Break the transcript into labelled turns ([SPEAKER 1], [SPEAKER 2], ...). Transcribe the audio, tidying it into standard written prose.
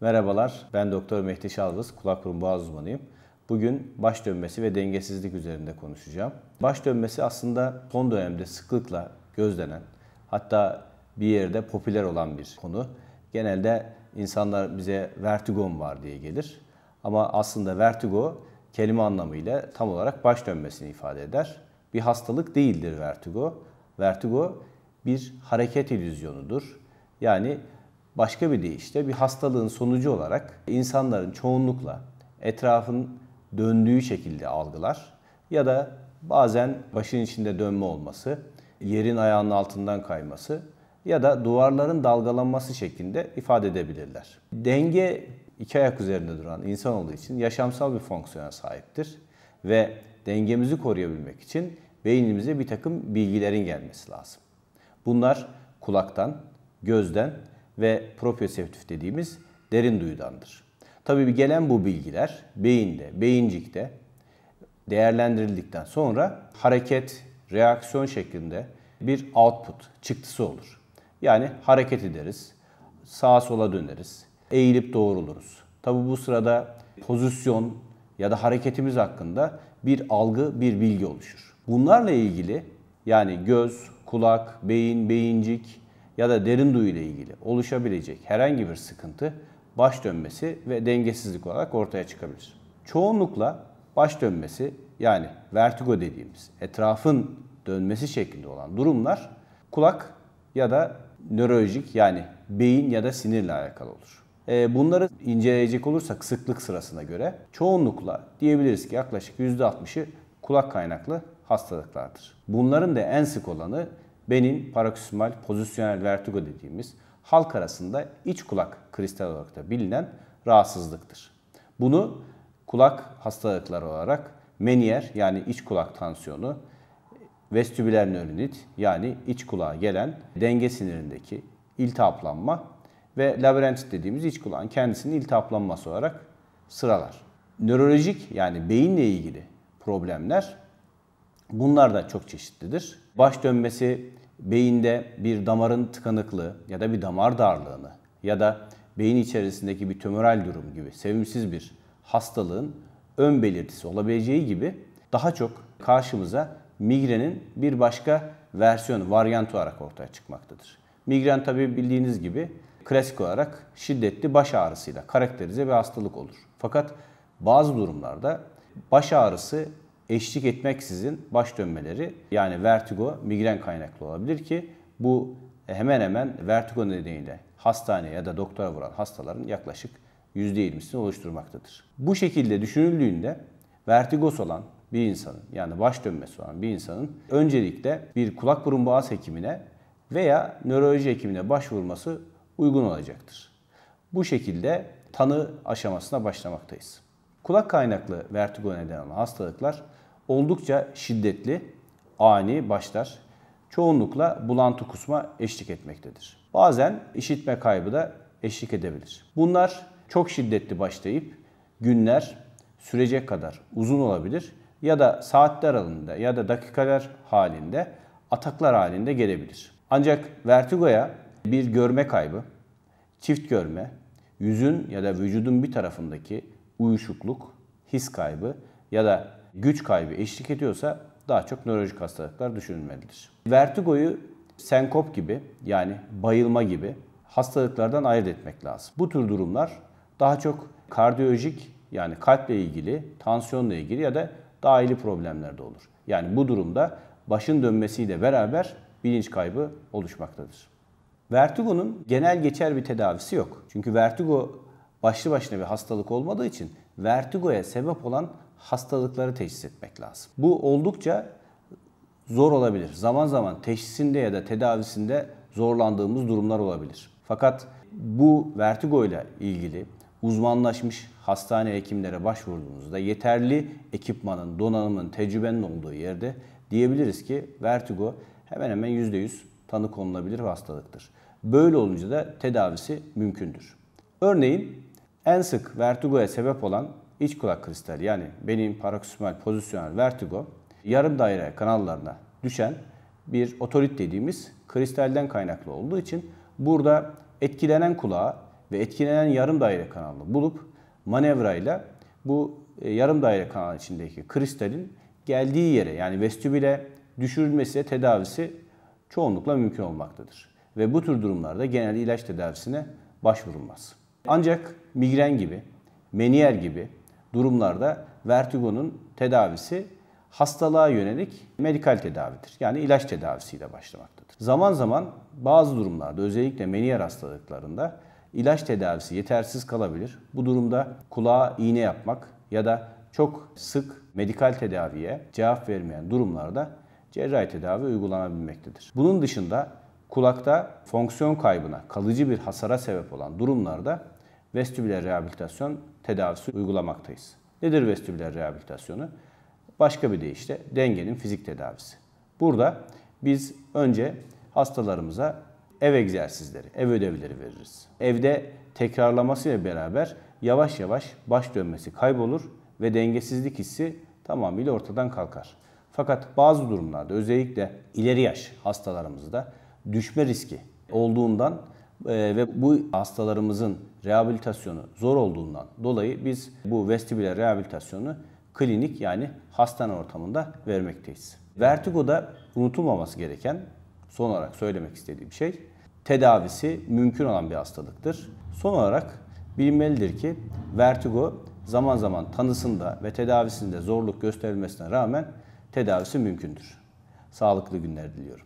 [SPEAKER 1] Merhabalar, ben Doktor Mehdi Şalvız, kulak burun boğaz uzmanıyım. Bugün baş dönmesi ve dengesizlik üzerinde konuşacağım. Baş dönmesi aslında son dönemde sıklıkla gözlenen, hatta bir yerde popüler olan bir konu. Genelde insanlar bize vertigom var diye gelir. Ama aslında vertigo kelime anlamıyla tam olarak baş dönmesini ifade eder. Bir hastalık değildir vertigo. Vertigo bir hareket illüzyonudur. Yani başka bir deyişle bir hastalığın sonucu olarak insanların çoğunlukla etrafın döndüğü şekilde algılar ya da bazen başın içinde dönme olması, yerin ayağının altından kayması ya da duvarların dalgalanması şeklinde ifade edebilirler. Denge iki ayak üzerinde duran insan olduğu için yaşamsal bir fonksiyona sahiptir ve dengemizi koruyabilmek için beynimize bir takım bilgilerin gelmesi lazım. Bunlar kulaktan, gözden ve proprioseptif dediğimiz derin duyudandır. Tabii gelen bu bilgiler beyinde, beyincikte değerlendirildikten sonra hareket, reaksiyon şeklinde bir output, çıktısı olur. Yani hareket ederiz, sağa sola döneriz, eğilip doğruluruz. Tabii bu sırada pozisyon ya da hareketimiz hakkında bir algı, bir bilgi oluşur. Bunlarla ilgili yani göz, kulak, beyin, beyincik ya da derin duyu ile ilgili oluşabilecek herhangi bir sıkıntı baş dönmesi ve dengesizlik olarak ortaya çıkabilir. Çoğunlukla baş dönmesi yani vertigo dediğimiz etrafın dönmesi şeklinde olan durumlar kulak ya da nörolojik yani beyin ya da sinirle alakalı olur. Bunları inceleyecek olursak sıklık sırasına göre çoğunlukla diyebiliriz ki yaklaşık %60'ı kulak kaynaklı hastalıklardır. Bunların da en sık olanı benin paroksismal pozisyonel vertigo dediğimiz halk arasında iç kulak kristal olarak da bilinen rahatsızlıktır. Bunu kulak hastalıkları olarak Meniere yani iç kulak tansiyonu, vestibüler nöronit yani iç kulağa gelen denge sinirindeki iltihaplanma ve labirentit dediğimiz iç kulağın kendisinin iltihaplanması olarak sıralar. Nörolojik yani beyinle ilgili problemler bunlar da çok çeşitlidir. Baş dönmesi beyinde bir damarın tıkanıklığı ya da bir damar darlığını ya da beyin içerisindeki bir tümöral durum gibi sevimsiz bir hastalığın ön belirtisi olabileceği gibi daha çok karşımıza migrenin bir başka versiyonu, varyantı olarak ortaya çıkmaktadır. Migren tabii bildiğiniz gibi klasik olarak şiddetli baş ağrısıyla karakterize bir hastalık olur. Fakat bazı durumlarda baş ağrısı eşlik etmeksizin baş dönmeleri yani vertigo, migren kaynaklı olabilir ki bu hemen hemen vertigo nedeniyle hastaneye ya da doktora vuran hastaların yaklaşık %20'sini oluşturmaktadır. Bu şekilde düşünüldüğünde vertigosu olan bir insanın yani baş dönmesi olan bir insanın öncelikle bir kulak burun boğaz hekimine veya nöroloji hekimine başvurması uygun olacaktır. Bu şekilde tanı aşamasına başlamaktayız. Kulak kaynaklı vertigo neden olan hastalıklar oldukça şiddetli, ani başlar. Çoğunlukla bulantı kusma eşlik etmektedir. Bazen işitme kaybı da eşlik edebilir. Bunlar çok şiddetli başlayıp günler sürecek kadar uzun olabilir ya da saatler aralığında ya da dakikalar halinde ataklar halinde gelebilir. Ancak vertigoya bir görme kaybı, çift görme, yüzün ya da vücudun bir tarafındaki uyuşukluk, his kaybı ya da güç kaybı eşlik ediyorsa daha çok nörolojik hastalıklar düşünülmelidir. Vertigoyu senkop gibi yani bayılma gibi hastalıklardan ayırt etmek lazım. Bu tür durumlar daha çok kardiyolojik yani kalple ilgili, tansiyonla ilgili ya da dahili problemlerde olur. Yani bu durumda başın dönmesiyle beraber bilinç kaybı oluşmaktadır. Vertigonun genel geçer bir tedavisi yok. Çünkü vertigo başlı başına bir hastalık olmadığı için vertigoya sebep olan hastalıkları teşhis etmek lazım. Bu oldukça zor olabilir. Zaman zaman teşhisinde ya da tedavisinde zorlandığımız durumlar olabilir. Fakat bu vertigo ile ilgili uzmanlaşmış hastane hekimlere başvurduğunuzda yeterli ekipmanın, donanımın, tecrübenin olduğu yerde diyebiliriz ki vertigo hemen hemen %100 tanı konulabilir bir hastalıktır. Böyle olunca da tedavisi mümkündür. Örneğin en sık vertigoya sebep olan iç kulak kristali yani benin paroksismal pozisyonel vertigo yarım daire kanallarına düşen bir otolit dediğimiz kristalden kaynaklı olduğu için burada etkilenen kulağa ve etkilenen yarım daire kanalını bulup manevrayla bu yarım daire kanal içindeki kristalin geldiği yere, yani vestibüle düşürülmesi, tedavisi çoğunlukla mümkün olmaktadır. Ve bu tür durumlarda genelde ilaç tedavisine başvurulmaz. Ancak migren gibi, meniyer gibi durumlarda vertigonun tedavisi hastalığa yönelik medikal tedavidir. Yani ilaç tedavisiyle başlamaktadır. Zaman zaman bazı durumlarda, özellikle meniyer hastalıklarında ilaç tedavisi yetersiz kalabilir. Bu durumda kulağa iğne yapmak ya da çok sık medikal tedaviye cevap vermeyen durumlarda cerrahi tedavi uygulanabilmektedir. Bunun dışında kulakta fonksiyon kaybına, kalıcı bir hasara sebep olan durumlarda vestibüler rehabilitasyon tedavisi uygulamaktayız. Nedir vestibüler rehabilitasyonu? Başka bir deyişle dengenin fizik tedavisi. Burada biz önce hastalarımıza ev egzersizleri, ev ödevleri veririz. Evde tekrarlamasıyla beraber yavaş yavaş baş dönmesi kaybolur ve dengesizlik hissi tamamıyla ortadan kalkar. Fakat bazı durumlarda, özellikle ileri yaş hastalarımızda düşme riski olduğundan ve bu hastalarımızın rehabilitasyonu zor olduğundan dolayı biz bu vestibüler rehabilitasyonu klinik, yani hastane ortamında vermekteyiz. Vertigoda unutulmaması gereken, son olarak söylemek istediğim şey, tedavisi mümkün olan bir hastalıktır. Son olarak bilinmelidir ki vertigo zaman zaman tanısında ve tedavisinde zorluk gösterilmesine rağmen tedavisi mümkündür. Sağlıklı günler diliyorum.